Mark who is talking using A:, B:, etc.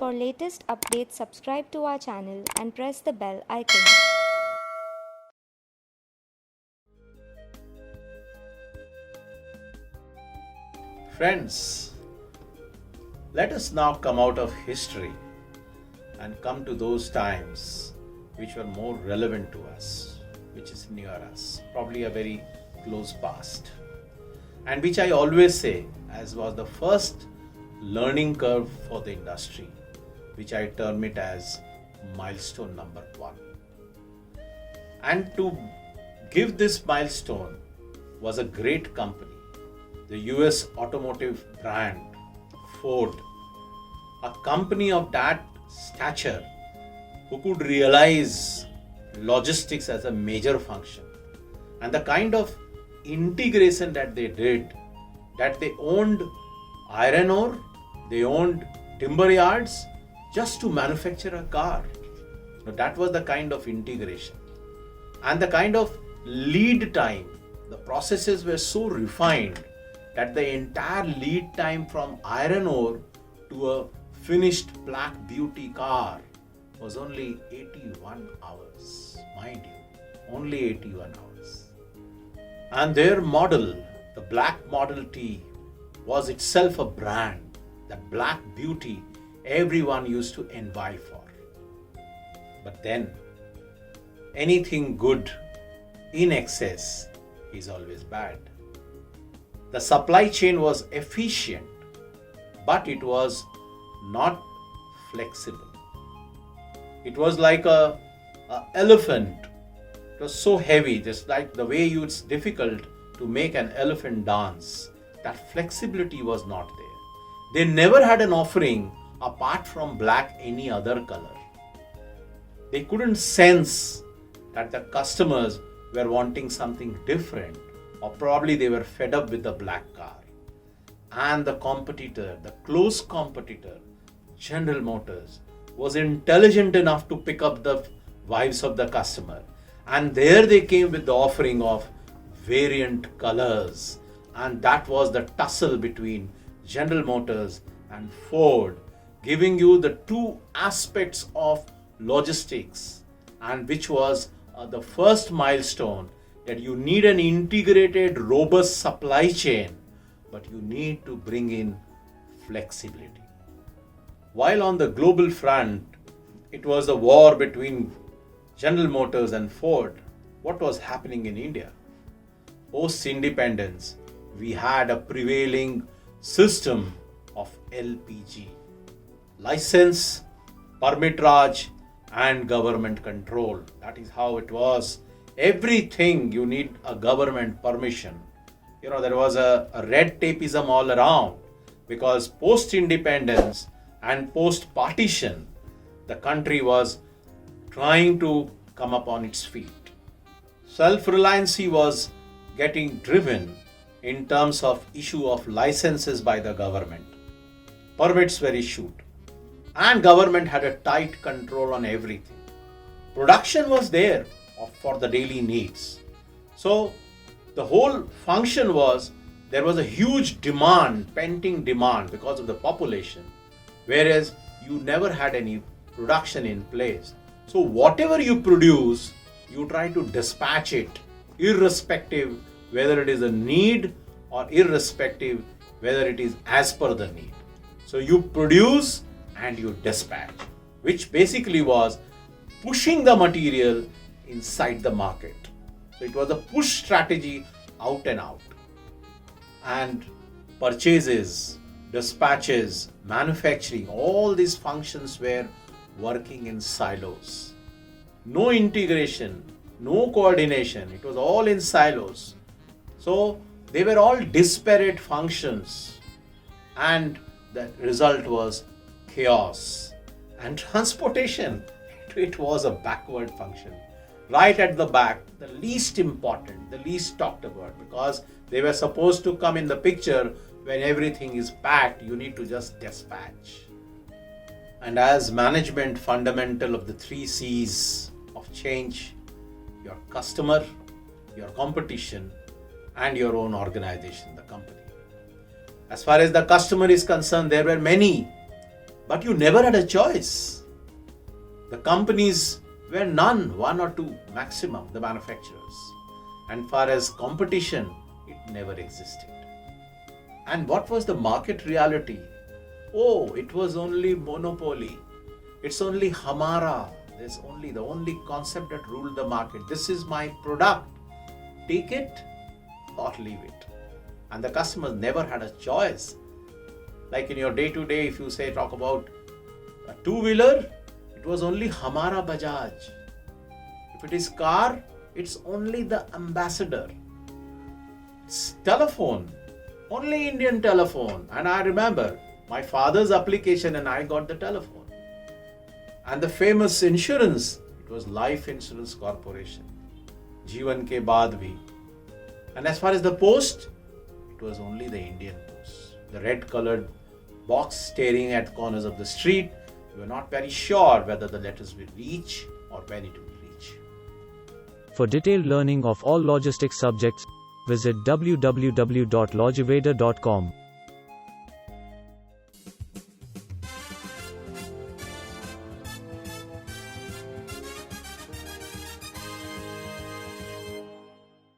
A: For latest updates, subscribe to our channel and press the bell icon.
B: Friends, let us now come out of history and come to those times which were more relevant to us, which is near us, probably a very close past, and which I always say as was the first learning curve for the industry, which I term it as milestone number 1. And to give this milestone was a great company, the US automotive brand Ford, a company of that stature who could realize logistics as a major function, and the kind of integration that they did, that they owned iron ore, they owned timber yards just to manufacture a car. Now, that was the kind of integration and the kind of lead time. The processes were so refined that the entire lead time from iron ore to a finished black beauty car was only 81 hours. Mind you, only 81 hours. And their model, the Black Model T, was itself a brand. That black beauty everyone used to envy for. But then, anything good in excess is always bad. The supply chain was efficient, but it was not flexible. It was like a elephant. It was so heavy, just like the way it's difficult to make an elephant dance. That flexibility was not there. They never had an offering apart from black any other color. They couldn't sense that the customers were wanting something different, or probably they were fed up with the black car. And the competitor, the close competitor, General Motors, was intelligent enough to pick up the vibes of the customer. And there they came with the offering of variant colors. And that was the tussle between General Motors and Ford, giving you the two aspects of logistics, and which was the first milestone, that you need an integrated, robust supply chain, but you need to bring in flexibility. While on the global front, it was a war between General Motors and Ford, what was happening in India? Post-independence, we had a prevailing system of LPG, license, permit raj, and government control. That is how it was. Everything you need a government permission. There was a red tapeism all around, because post-independence and post-partition, the country was trying to come up on its feet. Self-reliancy was getting driven in terms of issue of licenses by the government. Permits were issued, and government had a tight control on everything. Production was there for the daily needs. So the whole function was, there was a huge demand, pending demand because of the population, whereas you never had any production in place. So whatever you produce, you try to dispatch it, irrespective whether it is a need or irrespective whether it is as per the need. So you produce and you dispatch, which basically was pushing the material inside the market. So it was a push strategy out and out. And purchases, dispatches, manufacturing, all these functions were working in silos. No integration, no coordination. It was all in silos. So they were all disparate functions, and the result was chaos. And transportation, it was a backward function. Right at the back, the least important, the least talked about, because they were supposed to come in the picture when everything is packed. You need to just dispatch. And as management, fundamental of the 3 C's of change: your customer, your competition, and your own organization, the company. As far as the customer is concerned, there were many But you never had a choice. The companies were none, one or two maximum, the manufacturers. And far as competition, it never existed. And what was the market reality? Oh, it was only monopoly. It's only Hamara. There's only the only concept that ruled the market. This is my product. Take it or leave it. And the customers never had a choice. Like in your day-to-day, if you talk about a two-wheeler, it was only Hamara Bajaj. If it is car, it's only the ambassador. It's telephone, only Indian telephone. And I remember my father's application and I got the telephone. And the famous insurance, it was Life Insurance Corporation. Jeevan ke baad bhi. And as far as the post, it was only the Indian Post. The red colored box staring at corners of the street. We were not very sure whether the letters will reach or when it will reach.
C: For detailed learning of all logistics subjects, visit www.logiveda.com.